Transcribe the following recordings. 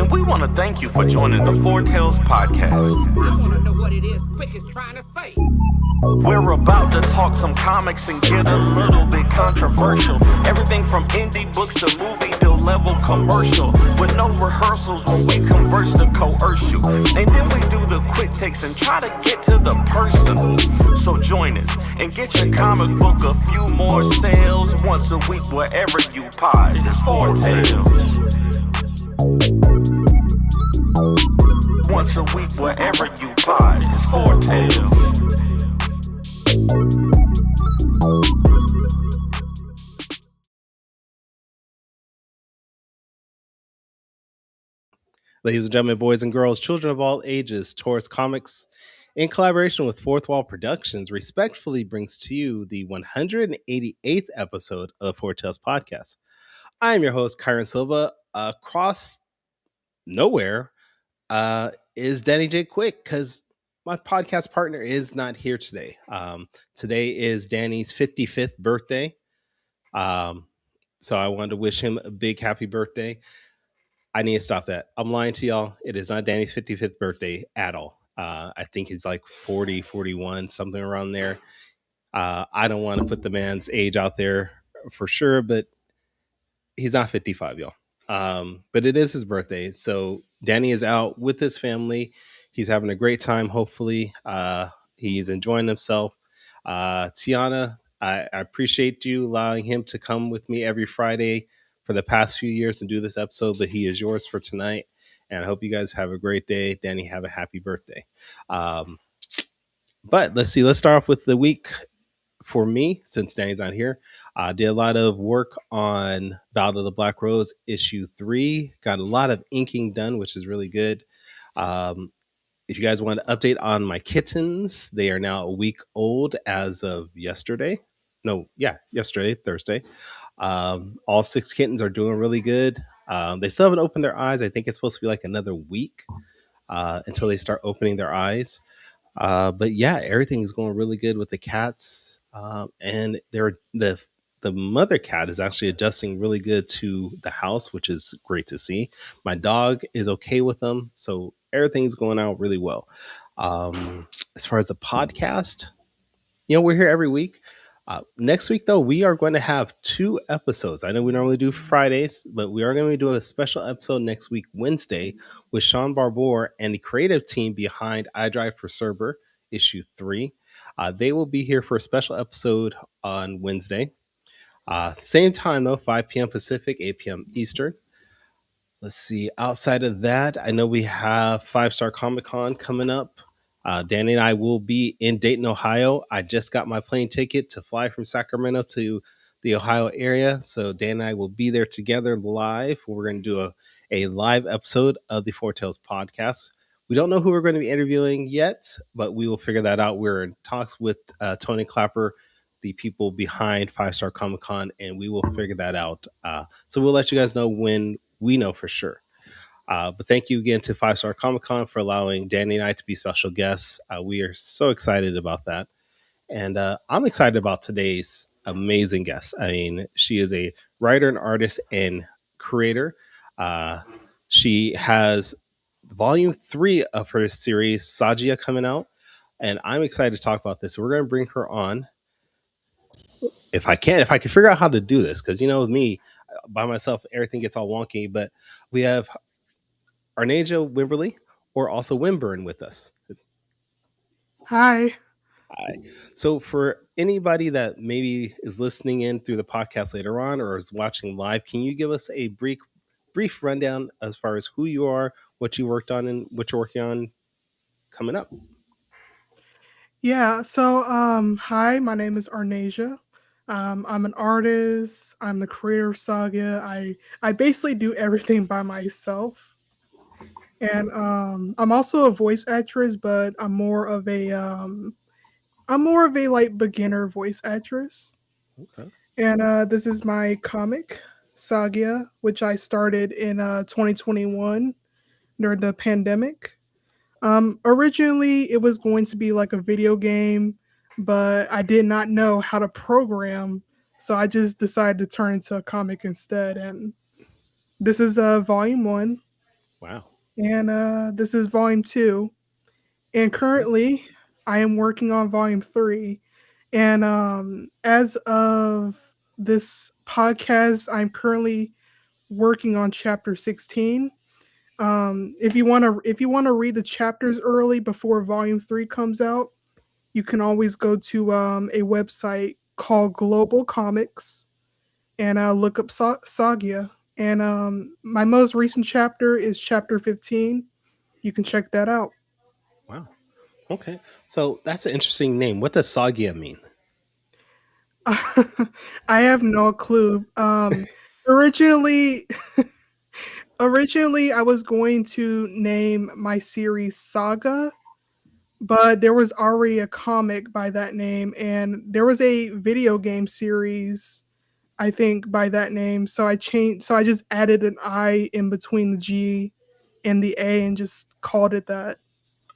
and we want to thank you for joining the Four Tales podcast. I want to know what it is Quick is trying to say. We're about to talk some comics and get a little bit controversial. Everything from indie books to movie deal level commercial. With no rehearsals when we converse to coerce you. And then we do the quick takes and try to get to the person. So join us and get your comic book a few more sales once a week wherever you pod. It's Four Tales. Once a week wherever you pod. It's Four Tales. Ladies and gentlemen, boys and girls, children of all ages, Taurus Comics, in collaboration with Fourth Wall Productions, respectfully brings to you the 188th episode of the Four Tales podcast. I am your host, Kyron Silva. Across nowhere is Danny J. Quick, because my podcast partner is not here today. Today is Danny's 55th birthday. So I wanted to wish him a big happy birthday. I need to stop that. I'm lying to y'all. It is not Danny's 55th birthday at all. I think he's like 40, 41, something around there. I don't want to put the man's age out there for sure, but he's not 55, y'all. But it is his birthday. So Danny is out with his family. He's having a great time, hopefully. He's enjoying himself. Tiana, I appreciate you allowing him to come with me every Friday for the past few years and do this episode, but he is yours for tonight. And I hope you guys have a great day. Danny, have a happy birthday. But let's see. Let's start off with the week for me, since Danny's not here. I did a lot of work on Ballad of the Black Rose issue 3. Got a lot of inking done, which is really good. If you guys want an update on my kittens, they are now a week old as of yesterday. Yesterday, Thursday. All 6 kittens are doing really good. They still haven't opened their eyes. I think it's supposed to be like another week until they start opening their eyes. But yeah, everything's going really good with the cats. And the mother cat is actually adjusting really good to the house, which is great to see. My dog is okay with them. So everything's going out really well. As far as the podcast, we're here every week. Next week, though, we are going to have 2 episodes. I know we normally do Fridays, but we are going to do a special episode next week, Wednesday, with Sean Barbour and the creative team behind I Drive for Cerber, issue 3. They will be here for a special episode on Wednesday. Same time, though, 5 p.m. Pacific, 8 p.m. Eastern. Let's see. Outside of that, I know we have 5 Star Comic Con coming up. Danny and I will be in Dayton, Ohio. I just got my plane ticket to fly from Sacramento to the Ohio area. So Dan and I will be there together live. We're going to do a live episode of the Four Tales podcast. We don't know who we're going to be interviewing yet, but we will figure that out. We're in talks with Tony Clapper, the people behind 5 Star Comic Con, and we will figure that out. So we'll let you guys know when we know for sure. But thank you again to 5 Star Comic Con for allowing Danny and I to be special guests. We are so excited about that. And I'm excited about today's amazing guest. I mean, she is a writer and artist and creator. She has volume 3 of her series, SaGia, coming out. And I'm excited to talk about this. So we're going to bring her on. If I can figure out how to do this, because, with me, by myself, everything gets all wonky. But we have Arnezia Wimberly, or also Wimbearn, with us. Hi. So for anybody that maybe is listening in through the podcast later on or is watching live, can you give us a brief rundown as far as who you are, what you worked on, and what you're working on coming up? Yeah, so hi, my name is Arnasia. I'm an artist. I'm the creator of SaGia. I basically do everything by myself. And I'm also a voice actress, but I'm more of a like beginner voice actress. Okay. And this is my comic, SaGia, which I started in 2021 during the pandemic. Originally, it was going to be like a video game, but I did not know how to program, so I just decided to turn into a comic instead. And this is volume 1. Wow. and this is volume 2. And Okay. currently, I am working on volume 3. And as of this podcast, I'm currently working on chapter 16. If you want to read the chapters early before volume 3 comes out, you can always go to a website called Global Comics and look up SaGia. And my most recent chapter is chapter 15. You can check that out. Wow. Okay. So that's an interesting name. What does Sagia mean? I have no clue. Originally, originally I was going to name my series Saga, but there was already a comic by that name, and there was a video game series, I think, by that name. So I changed. So I just added an I in between the G and the A, and just called it that.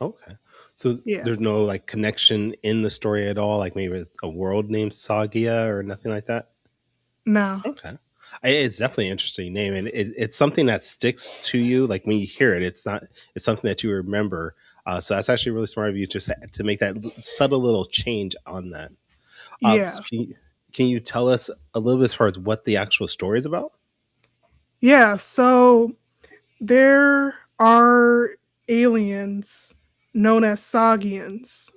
Okay. So Yeah. there's no like connection in the story at all, like maybe a world named Sagia or nothing like that? No. Okay. It's definitely an interesting name, and it's something that sticks to you. Like when you hear it, it's something that you remember. So that's actually really smart of you just to make that subtle little change on that. Yeah. So can you tell us a little bit as far as what the actual story is about? Yeah. So there are aliens known as Sagians.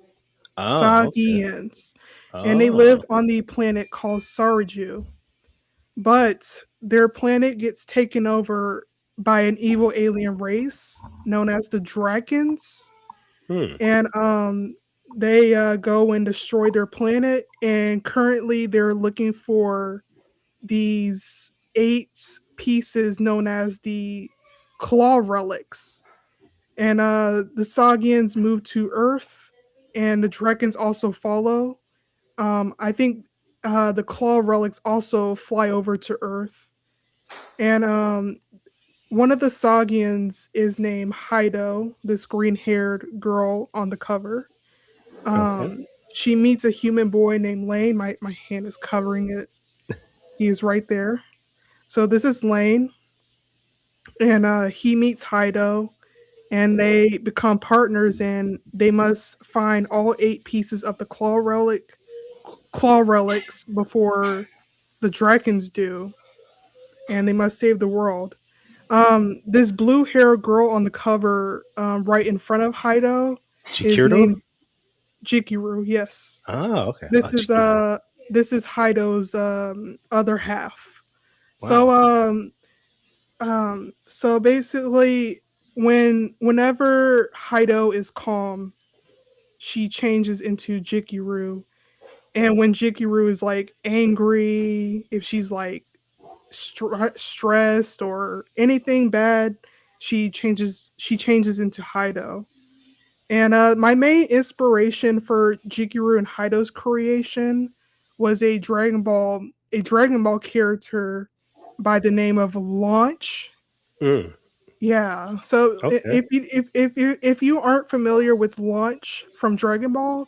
Oh, okay. Sagians. And they live Oh, on the planet called Sarju. But their planet gets taken over by an evil alien race known as the Drakons. hmm. And they go and destroy their planet. And currently they're looking for these 8 pieces known as the claw relics. And the Sagians move to Earth, and the Drakons also follow. I think the claw relics also fly over to Earth, and one of the Sagians is named Hido, this green-haired girl on the cover. Okay. She meets a human boy named Lane. My hand is covering it. He is right there. So this is Lane, and he meets Hido, and they become partners, and they must find all 8 pieces of the claw relics before the dragons do, and they must save the world. This blue hair girl on the cover, right in front of Hido, is Chikiro? named Jikiru. Yes, Oh, okay. this Oh, is Chikiro. Hido's other half. So Wow. so basically, whenever Hido is calm, she changes into Jikiru, and when Jikiru is like angry, if she's like stressed or anything bad, she changes into Hido. And my main inspiration for Jikiru and Hido's creation was a Dragon Ball character by the name of Launch. Mm, Yeah. So okay. if you aren't familiar with Launch from Dragon Ball,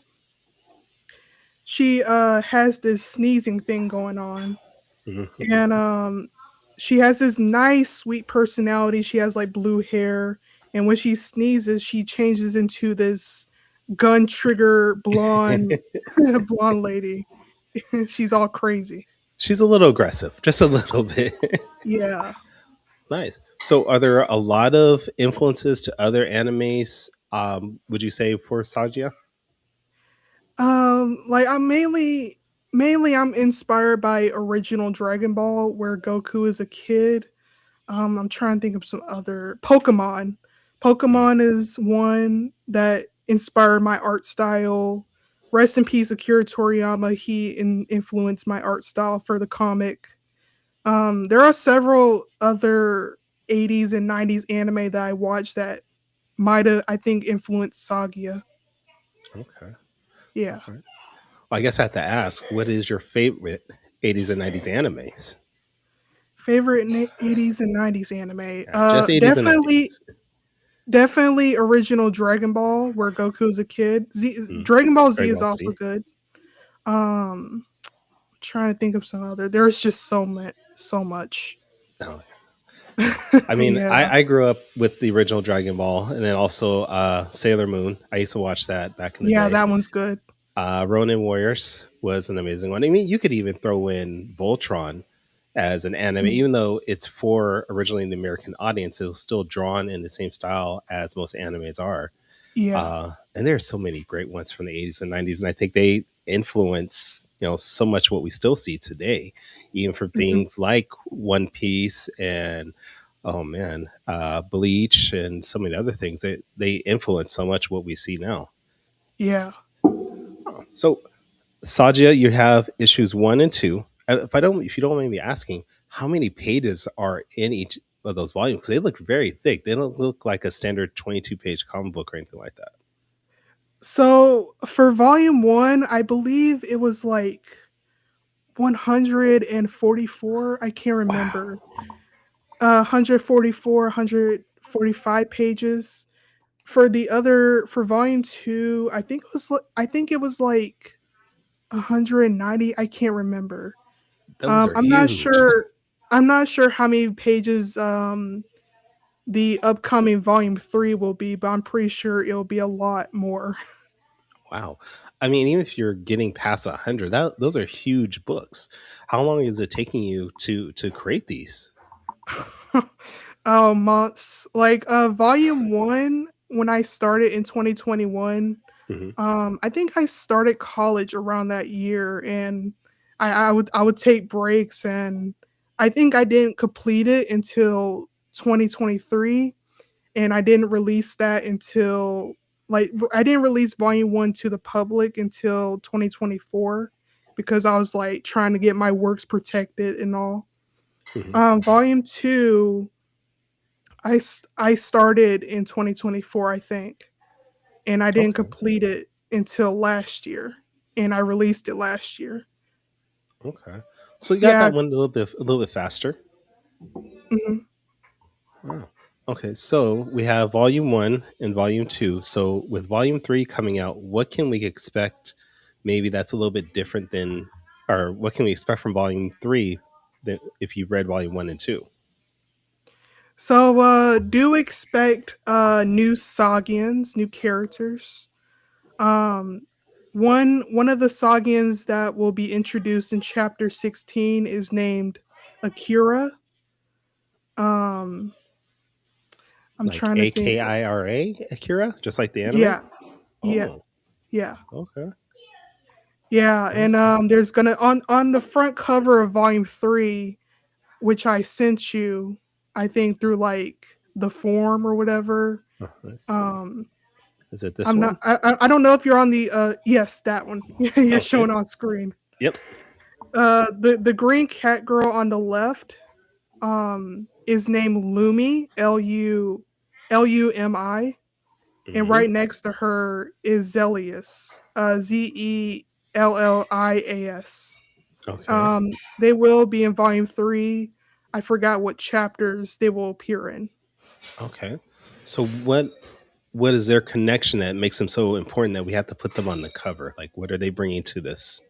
she has this sneezing thing going on, Mhm. and she has this nice sweet personality. She has like blue hair, and when she sneezes she changes into this gun trigger blonde blonde lady. She's all crazy. She's a little aggressive, just a little bit. Yeah. Nice. So, are there a lot of influences to other animes? Would you say for Sagia? Like I'm mainly I'm inspired by original Dragon Ball where Goku is a kid. I'm trying to think of some other Pokemon. Mm, Pokemon is one that inspired my art style. Rest in peace, Akira Toriyama. He influenced my art style for the comic. There are several other 80s and 90s anime that I watched that might have, I think, influenced Sagia. okay. Yeah. Okay. Well, I guess I have to ask, what is your favorite 80s and 90s animes? Favorite 80s and 90s anime. Yeah, just 80s and Definitely 90s. definitely original Dragon Ball where Goku's a kid. Mm, Dragon Ball Z Dragon is Ball also Z. good. Trying to think of some other. There's just so much. Oh, I mean, Yeah. I grew up with the original Dragon Ball, and then also Sailor Moon. I used to watch that back in the Yeah, day. that one's good. Ronin Warriors was an amazing one. I mean, you could even throw in Voltron as an anime, Mm, even though it's for originally the American audience. It was still drawn in the same style as most animes are. yeah. And there's so many great ones from the 80s and 90s, and I think they influence so much what we still see today, even for Mhm. things like One Piece and oh man, Bleach and so many other things. They influence so much what we see now. Yeah. So Sagia, you have issues 1 and 2. If you don't mind me asking, how many pages are in each of those volumes? Because they look very thick. They don't look like a standard 22-page comic book or anything like that. So for volume 1, I believe it was like 144. I can't remember. Wow, 144, 145 pages. For volume 2, I think it was like 190. I can't remember. those are I'm not huge. sure. I'm not sure how many pages the upcoming volume 3 will be, but I'm pretty sure it'll be a lot more. Wow. I mean, even if you're getting past 100, those are huge books. How long is it taking you to create these? Oh, months. Like volume 1 when I started in 2021, Hmm. I think I started college around that year, and I would take breaks, and I think I didn't complete it until 2023, and I didn't release that until I didn't release volume 1 to the public until 2024 because I was like trying to get my works protected and all. Hmm. Volume 2 I started in 2024, I think, and I didn't Okay. complete it until last year, and I released it last year. Okay. So you got Yeah. that one a little bit faster. Mhm. Wow. Okay, so we have volume 1 and volume 2. So with volume 3 coming out, what can we expect? Maybe that's a little bit different than, or what can we expect from volume 3 that if you've read volume 1 and 2? So, do expect new Sagians, new characters. Um, one of the Sagians that will be introduced in chapter 16 is named Akira. Um, I'm Like trying to think. Akira, Akira, just like the anime. Yeah, yeah, Oh, yeah. okay. Yeah, and Okay. there's gonna on the front cover of volume 3, which I sent you, I think through like the form or whatever. Let's see. Um, Is it this I'm not. one? I don't know if you're on the. Yes, that one. You're Okay. showing on screen. Yep. The green cat girl on the left, is named Lumi, Lumi, and Hmm. right next to her is Zelius, Zellias. Okay. They will be in volume 3. I forgot what chapters they will appear in. Okay. So what is their connection that makes them so important that we have to put them on the cover? Like, what are they bringing to this?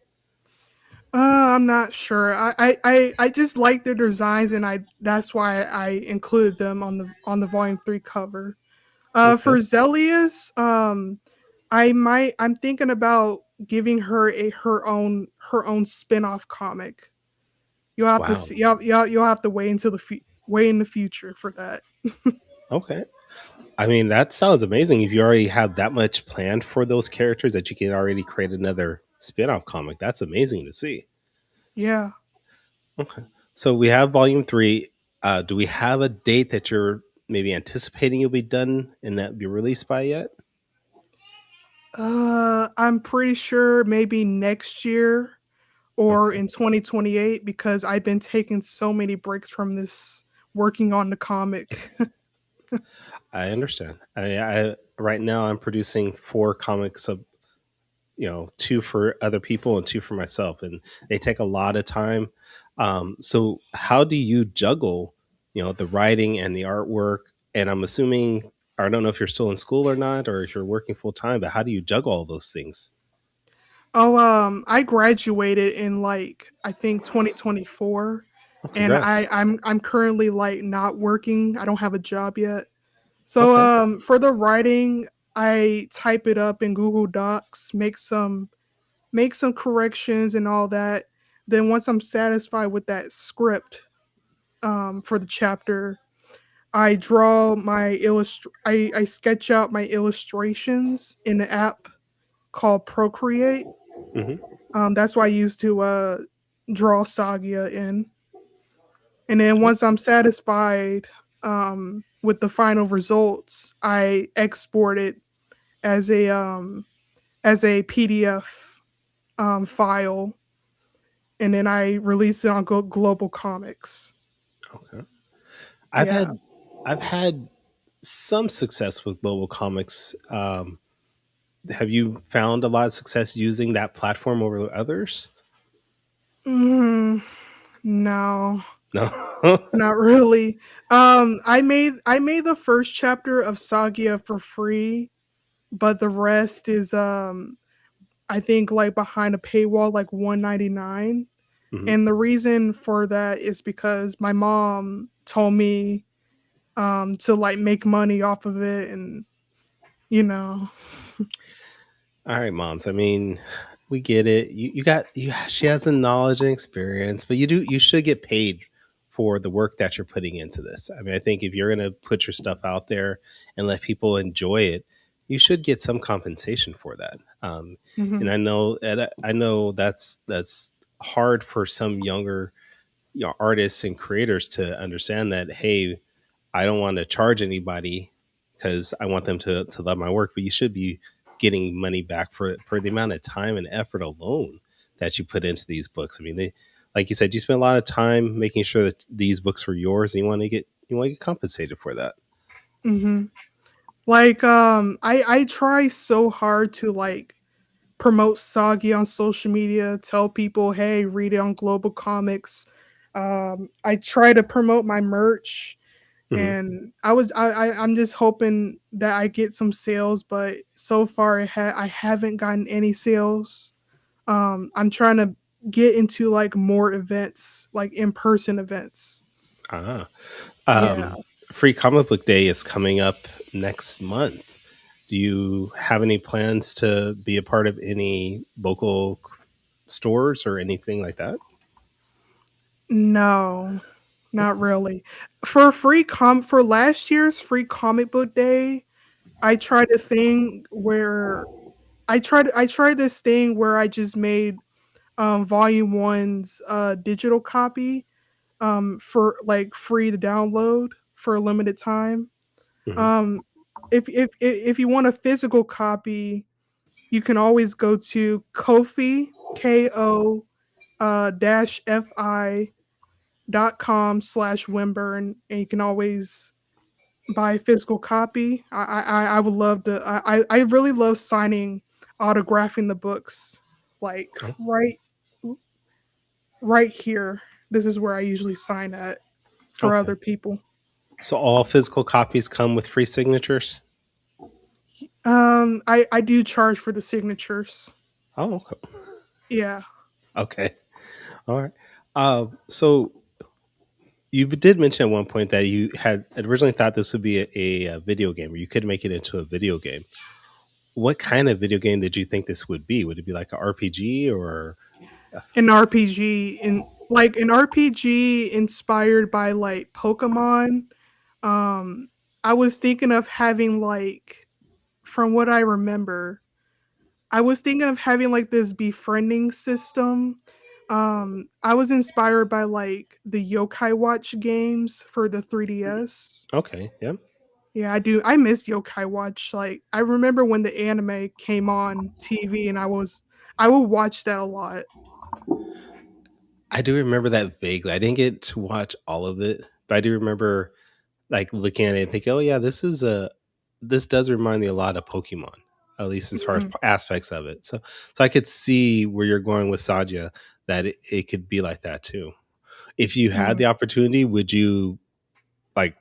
I'm not sure. I just like their designs, and I that's why I included them on the volume 3 cover. Okay. For Zelius, I'm thinking about giving her a her own spin-off comic. You'll have to Wow. see. You'll have to wait until way in the future for that. Okay. I mean, that sounds amazing. If you already have that much planned for those characters that you can already create another spin-off comic, that's amazing to see. Yeah. Okay. So we have volume 3. Do we have a date that you're maybe anticipating you'll be done and that be released by yet? I'm pretty sure maybe next year or Okay. in 2028 because I've been taking so many breaks from this working on the comic. I understand. I right now I'm producing 4 comics, 2 for other people and 2 for myself, and they take a lot of time. So how do you juggle the writing and the artwork? And I'm assuming, I don't know if you're still in school or not, or if you're working full time, but how do you juggle all those things? Oh, I graduated in like I think 2024. Oh, and congrats. I'm currently like not working. I don't have a job yet. So Okay. for the writing, I type it up in Google Docs, make some corrections and all that. Then once I'm satisfied with that script for the chapter, I draw my I sketch out my illustrations in the app called Procreate. Hmm. That's what I use to draw SaGia in. And then once I'm satisfied with the final results, I export it as a PDF file, and then I release it on Global Comics. Okay. I've Yeah. had I've had some success with global comics. Have you found a lot of success using that platform over others? Mm, no, No. not really. I made the first chapter of SaGia for free, but the rest is I think like behind a paywall, like 199. Hmm. And the reason for that is because my mom told me to like make money off of it, and you know. All right, moms. I mean, we get it. You got you. She has the knowledge and experience, but you should get paid for the work that you're putting into this. I mean, I think if you're going to put your stuff out there and let people enjoy it, you should get some compensation for that. And Mhm. I know that's hard for some younger, artists and creators to understand that. Hey, I don't want to charge anybody because I want them to love my work, but you should be getting money back for the amount of time and effort alone that you put into these books. I mean, they, like you said, you spent a lot of time making sure that these books were yours, and you want to get compensated for that. Mhm. Like I try so hard to like promote Soggy on social media, tell people, "Hey, read it on Global Comics." I try to promote my merch, Hmm. and I'm just hoping that I get some sales, but so far I haven't gotten any sales. I'm trying to get into like more events, like in-person events. Ah, Yeah. Free Comic Book Day is coming up next month. Do you have any plans to be a part of any local stores or anything like that? No, not Okay. really. For last year's free comic book day, I tried a thing where I tried this thing where I just made volume 1's digital copy for like free to download for a limited time. Hmm. Um if you want a physical copy, you can always go to Kofi Ko dash fi.com/Wimbearn, and you can always buy a physical copy. I would love to. I really love signing, autographing the books. Like Oh, right here. This is where I usually sign at for okay. other people. So all physical copies come with free signatures? I do charge for the signatures. Oh, okay. Yeah. Okay. All right. So you did mention at one point that you had originally thought this would be a video game, or you could make it into a video game. What kind of video game did you think this would be? Would it be like an RPG or? An RPG in like an RPG inspired by like Pokemon. Um I was thinking of having like, from what I remember, I was thinking of having like this befriending system. I was inspired by like the Yokai Watch games for the 3DS. Okay, yeah. Yeah, I do. I miss Yokai Watch. Like I remember when the anime came on TV, and I would watch that a lot. I do remember that vaguely. I didn't get to watch all of it, but I do remember like looking at it and thinking, "Oh yeah, this does remind me a lot of Pokemon, at least as far as Mhm, aspects of it." So I could see where you're going with Sadia, that it could be like that too. If you had mhm. the opportunity, would you like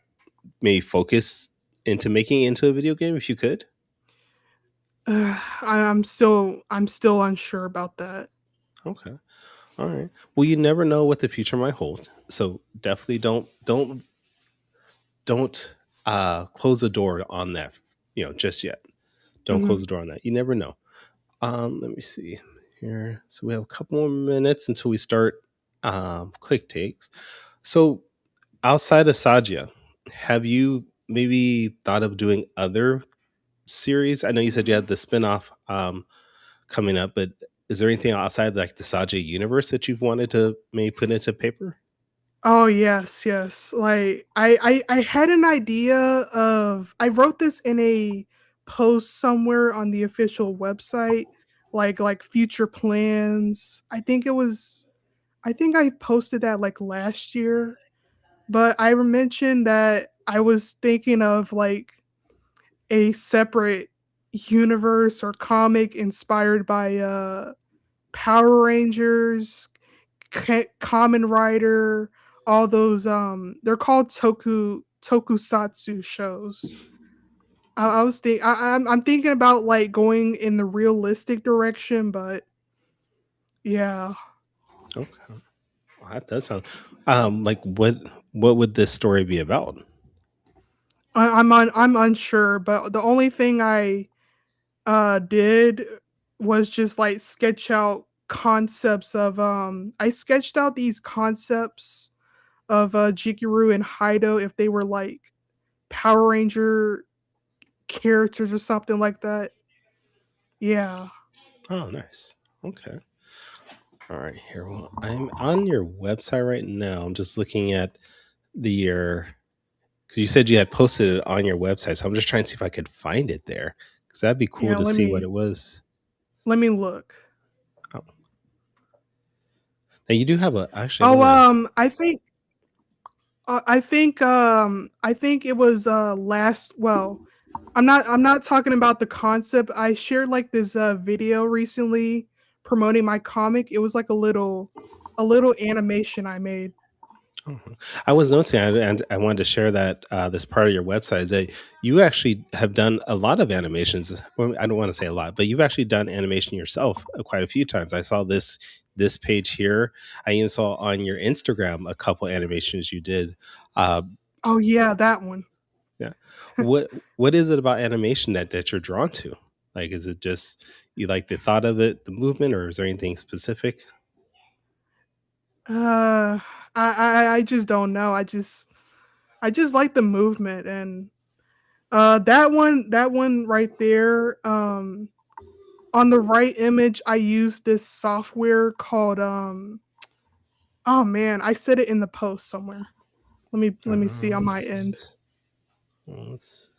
maybe focus into making it into a video game if you could? I'm still unsure about that. Okay. All right. Well, you never know what the future might hold. So definitely don't close the door on that, just yet. Don't close Mhm. the door on that. You never know. Let me see here. So we have a couple more minutes until we start quick takes. So outside of SaGia, have you maybe thought of doing other series? I know you said you had the spinoff coming up, but is there anything outside like the SaGia universe that you've wanted to maybe put into paper? Oh, yes, yes. Like, I had an idea of I wrote this in a post somewhere on the official website, like future plans. I think I posted that, like, last year, but I mentioned that I was thinking of, like, a separate universe or comic inspired by, Power Rangers, Kamen Rider, all those, they're called tokusatsu shows. I'm thinking about, like, going in the realistic direction, but yeah. Okay, well, that does sound like what would this story be about? I'm unsure, but the only thing I, did was just, like, sketch out concepts of, I sketched out these concepts of, Jikiru and Haido if they were, like, Power Ranger characters or something like that. Yeah. Oh, nice. Okay. All right. Here, well, I'm on your website right now. I'm just looking at the your because you said you had posted it on your website, so I'm just trying to see if I could find it there because that'd be cool Yeah, to see what it was. let me look. Oh, now you do have a actually. I'm Oh, gonna. I think it was, last well, I'm not talking about the concept. I shared, like, this, video recently promoting my comic. It was like a little animation I made. Mhm. I was noticing, and I wanted to share that this part of your website is that you actually have done a lot of animations. Well, I don't want to say a lot, but you've actually done animation yourself quite a few times. I saw this page here. I even saw on your Instagram a couple animations you did. Uh, Oh, yeah, that one. yeah, what is it about animation that you're drawn to? Like, is it just you like the thought of it, the movement, or is there anything specific? Uh, I just don't know. I just like the movement and, that one right there, on the right image, I used this software called, oh man, I said it in the post somewhere. Let me see on my end. Let's, let's,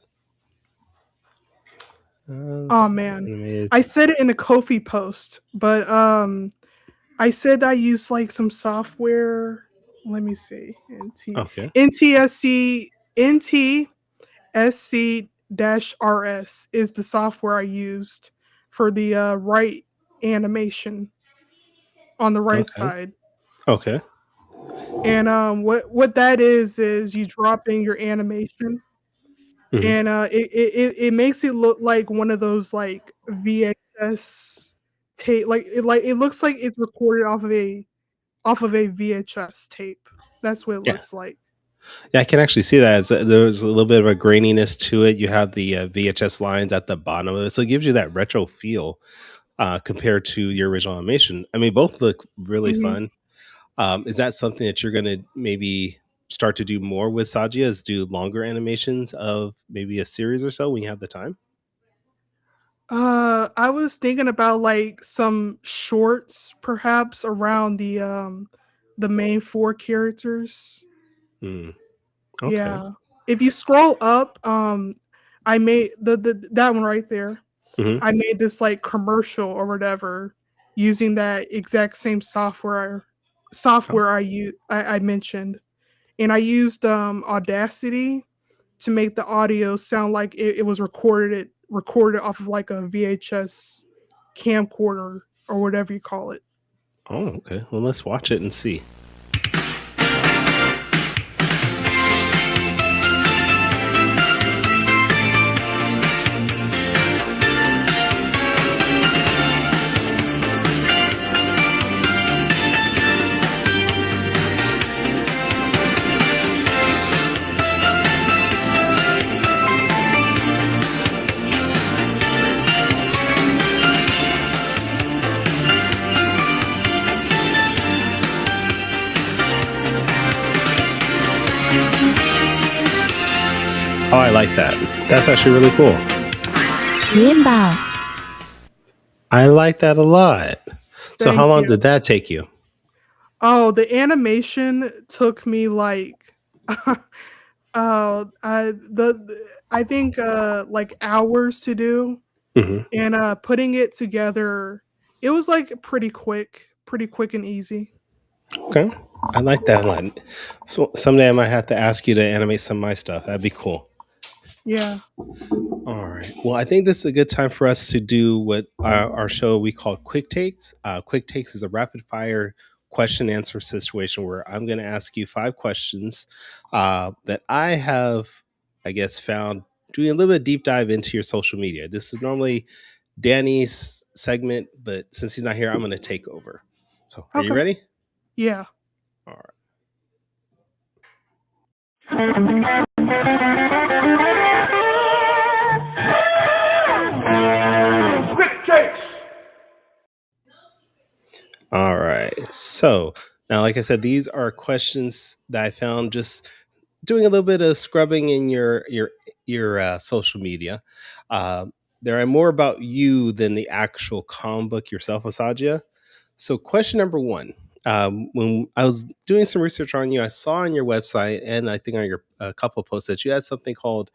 Oh let's man, animate. I said it in a Kofi post, but I said I used like some software. Let me see. Okay. NTSC NTSC RS is the software I used for the right animation on the right Okay. side. Okay. And what that is you drop in your animation Mhm. and it makes it look like one of those like VHS tape like it looks like it's recorded off of a VHS tape. That's what it Yeah. looks like. Yeah, I can actually see that. There's a little bit of a graininess to it. You have the VHS lines at the bottom of it, so it gives you that retro feel compared to your original animation. I mean, both look really Mhm. fun. Is that something that you're going to maybe start to do more with SaGia? Is do longer animations of maybe a series or so when you have the time? I was thinking about like some shorts perhaps around the main 4 characters. Hmm. Okay. Yeah. If you scroll up, I made the that one right there. Hmm. I made this like commercial or whatever using that exact same Oh, software I mentioned. And I used Audacity to make the audio sound like it was recorded off of like a VHS camcorder or whatever you call it. oh, okay. Well, let's watch it and see. Oh, I like that. That's actually really cool. Wimbearn. I like that a lot. So how Thank long you. did that take you? Oh, the animation took me like I think like hours to do, Hmm. and putting it together, it was like pretty quick and easy. Okay. I like that a lot. So someday I might have to ask you to animate some of my stuff. That'd be cool. Yeah. All right. Well, I think this is a good time for us to do what our show we call Quick Takes. Quick Takes is a rapid fire question answer situation where I'm going to ask you 5 questions that I have, I guess, found doing a little bit of deep dive into your social media. This is normally Danny's segment, but since he's not here, I'm going to take over. So, are you Okay. ready? Yeah. All right. All right. So now, like I said, these are questions that I found just doing a little bit of scrubbing in your social media. Uh, there are more about you than the actual comic book yourself, SaGia. So, question number one. When I was doing some research on you, I saw on your website and I think on your a couple of posts that you had something called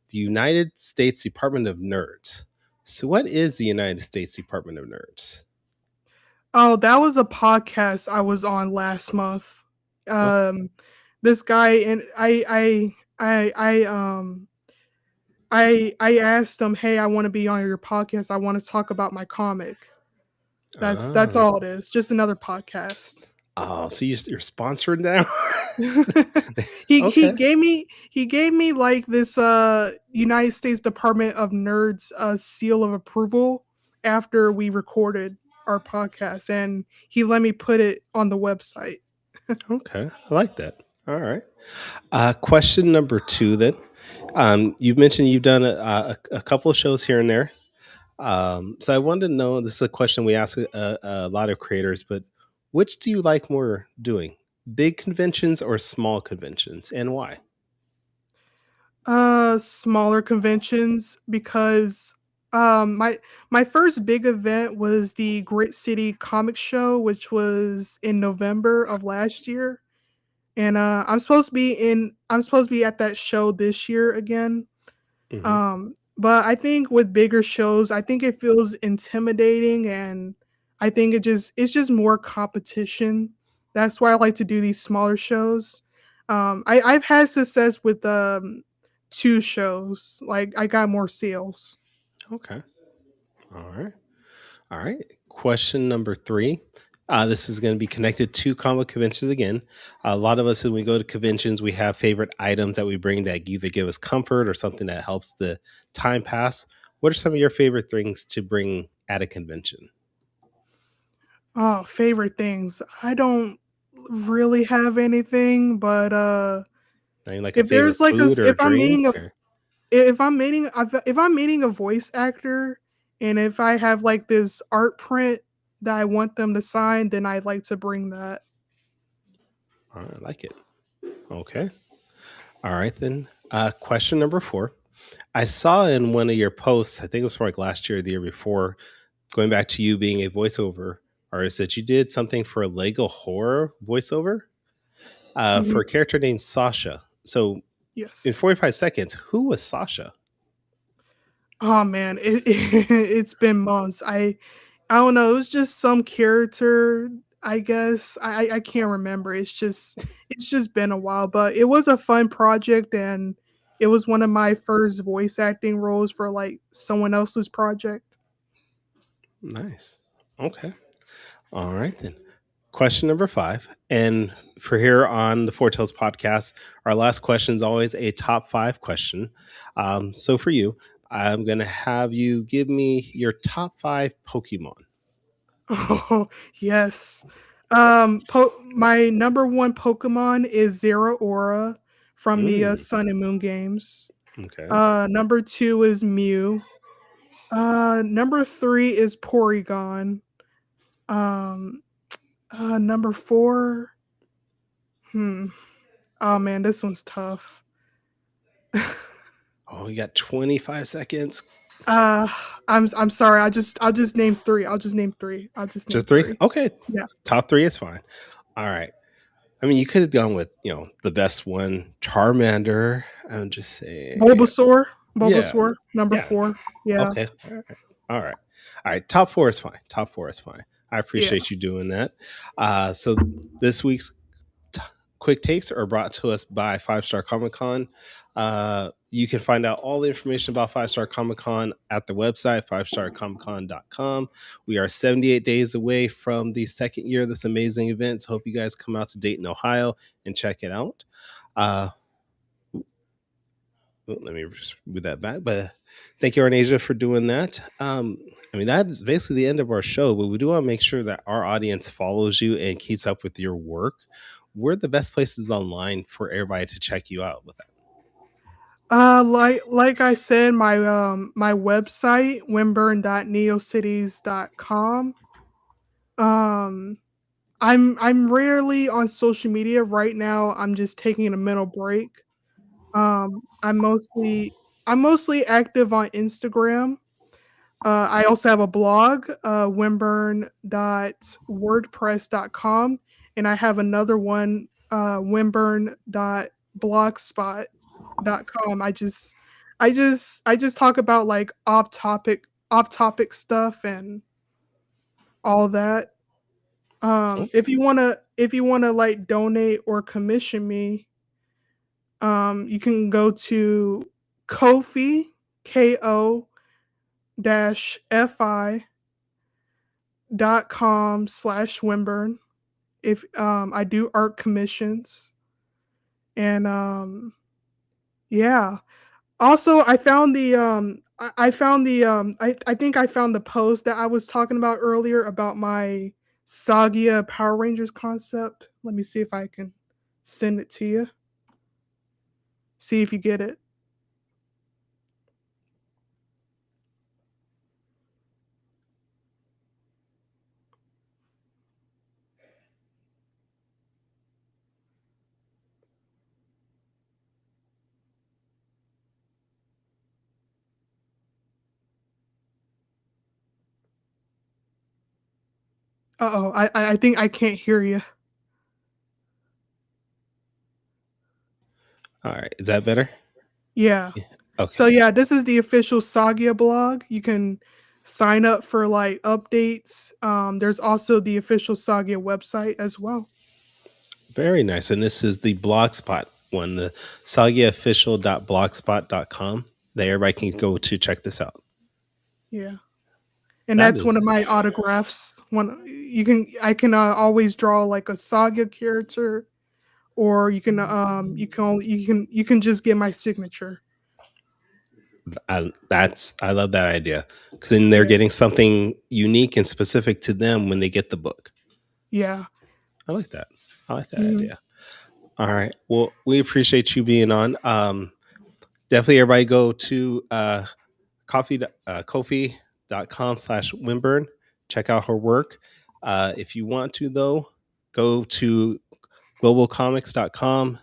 the United States Department of Nerds. So, what is the United States Department of Nerds? Oh, that was a podcast I was on last month. Okay. Um, this guy and I asked him, "Hey, I want to be on your podcast. I want to talk about my comic." That's Ah. all it is. Just another podcast. Oh, so you're sponsored now? He Okay. gave me like this United States Department of Nerds seal of approval after we recorded our podcast, and he let me put it on the website. Okay. I like that. All right. Question number two then. You've mentioned you've done a couple of shows here and there. So I wanted to know, this is a question we ask a lot of creators, but which do you like more doing? Big conventions or small conventions, and why? Smaller conventions because my first big event was the Grit City Comic Show, which was in November of last year. And I'm supposed to be at that show this year again. Hmm. But I think with bigger shows, I think it feels intimidating, and I think it's just more competition. That's why I like to do these smaller shows. I've had success with 2 shows. Like I got more sales. Okay. All right. All right. Question number three. This is going to be connected to comic conventions again. A lot of us, when we go to conventions, we have favorite items that we bring that either give us comfort or something that helps the time pass. What are some of your favorite things to bring at a convention? Oh, favorite things. I don't really have anything, but I mean, like a if favorite there's like a food s- or if I'm drink? meeting a Or if I'm meeting a voice actor, and if I have like this art print that I want them to sign, then I'd like to bring that. I like it. Okay. All right, then. Question number four. I saw in one of your posts, I think it was from like last year or the year before, going back to you being a voiceover artist, that you did something for a Lego horror voiceover for Mhm. a character named Sasha. So in Yes. 45 seconds, who was Sasha? Oh man, it's been months. I don't know. It was just some character. I guess I can't remember. It's just been a while, but it was a fun project, and it was one of my first voice acting roles for like someone else's project. Nice. Okay. All right, then. Question number five. And for here on the Four Tales podcast, our last question is always a top 5 question. So for you, I'm going to have you give me your top 5 Pokemon. Oh yes. My number one Pokemon is Zero Aura from the Mm, Sun and Moon games. okay. Number two is Mew. Number three is Porygon. Um, number four. Hmm. Oh man, this one's tough. Oh, you got 25 seconds. Uh, I'm sorry. I'll just name three. I'll just name three. I'll just name Just three? three. Okay. Yeah. Top three is fine. All right. I mean, you could have gone with, the best one, Charmander. I'm just saying. Bulbasaur. Yeah. Bulbasaur. Number Yeah. 4. Yeah. Okay. All right. All right. All right. Top four is fine. Top four is fine. I Yeah. appreciate you doing that. So this week's t- quick takes are brought to us by 5 Star Comic Con. You can find out all the information about 5 Star Comic Con at the website, 5starcomiccon.com. We are 78 days away from the second year of this amazing event. So hope you guys come out to Dayton, Ohio and check it out. Let me move that back. But thank you, Arnasia, for doing that. I mean, that is basically the end of our show, but we do want to make sure that our audience follows you and keeps up with your work. We're the best places online for everybody to check you out with that. Like I said, my website, wimbearn.neocities.com. I'm rarely on social media right now. I'm just taking a mental break. Um, I'm mostly I'm mostly active on Instagram. I also have a blog, wimbearn.wordpress.com, and I have another one, wimbearn.blogspot.com. I just talk about like off topic stuff and all that. If you wanna like donate or commission me, you can go to Kofi, ko-fi.com/Wimbearn. If I do art commissions. And yeah. Also, I think I found the post that I was talking about earlier about my SaGia Power Rangers concept. Let me see if I can send it to you. See if you get it. Uh-oh, I think I can't hear you. All right. Is that better? Yeah. Okay. So yeah, this is the official SaGia blog. You can sign up for like updates. There's also the official SaGia website as well. Very nice. And this is the Blogspot one, the sagiaofficial.blogspot.com. That everybody can go to check this out. Yeah. And That that's one is of my autographs. I can always draw like a SaGia character, or you can just get my signature. I love that idea because then they're Yeah. getting something unique and specific to them when they get the book. Yeah. I like that. I like that Mhm. idea. All right. Well, we appreciate you being on. Definitely everybody go to kofi.com/Wimbearn. Check out her work. If you want to, though, go to globalcomics.com.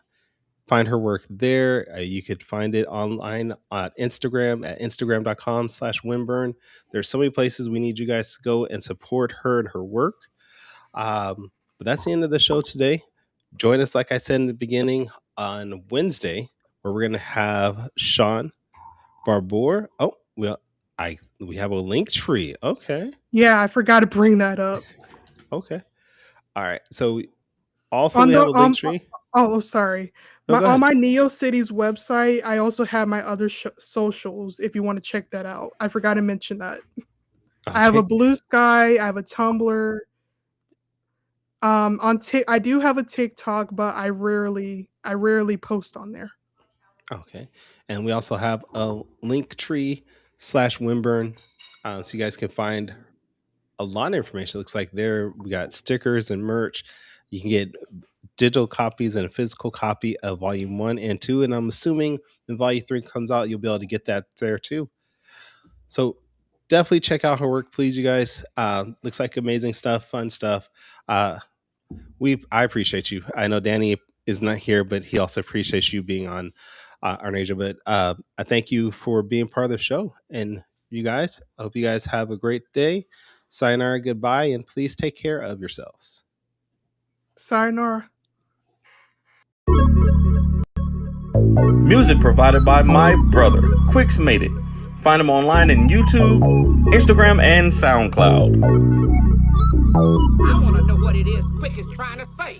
Find her work there. You could find it online on Instagram at instagram.com/Wimbearn. There's so many places we need you guys to go and support her and her work. But that's the end of the show today. Join us, like I said in the beginning, on Wednesday, where we're going to have Sean Barbour. Oh, well, we have a link tree. Okay. Yeah, I forgot to bring that up. Okay. All right. So also On we have the a link tree. sorry. No, My go On ahead. my NeoCities website, I also have my other socials if you want to check that out. I forgot to mention that. I have Okay. a Blue Sky, I have a Tumblr. I do have a TikTok, but I rarely post on there. Okay. And we also have a link tree/Wimbearn. So you guys can find a lot of information. It looks like there we got stickers and merch. You can get digital copies and a physical copy of volume 1 and 2. And I'm assuming when volume 3 comes out, you'll be able to get that there too. So definitely check out her work, please, you guys. Looks like amazing stuff, fun stuff. I appreciate you. I know Danny is not here, but he also appreciates you being on. Arnasia. But I thank you for being part of the show. And you guys, I hope you guys have a great day. Sayonara, goodbye, and please take care of yourselves. Sayonara. Music provided by my brother, Quix Made It. Find him online in YouTube, Instagram, and SoundCloud. I want to know what it is Quick is trying to say.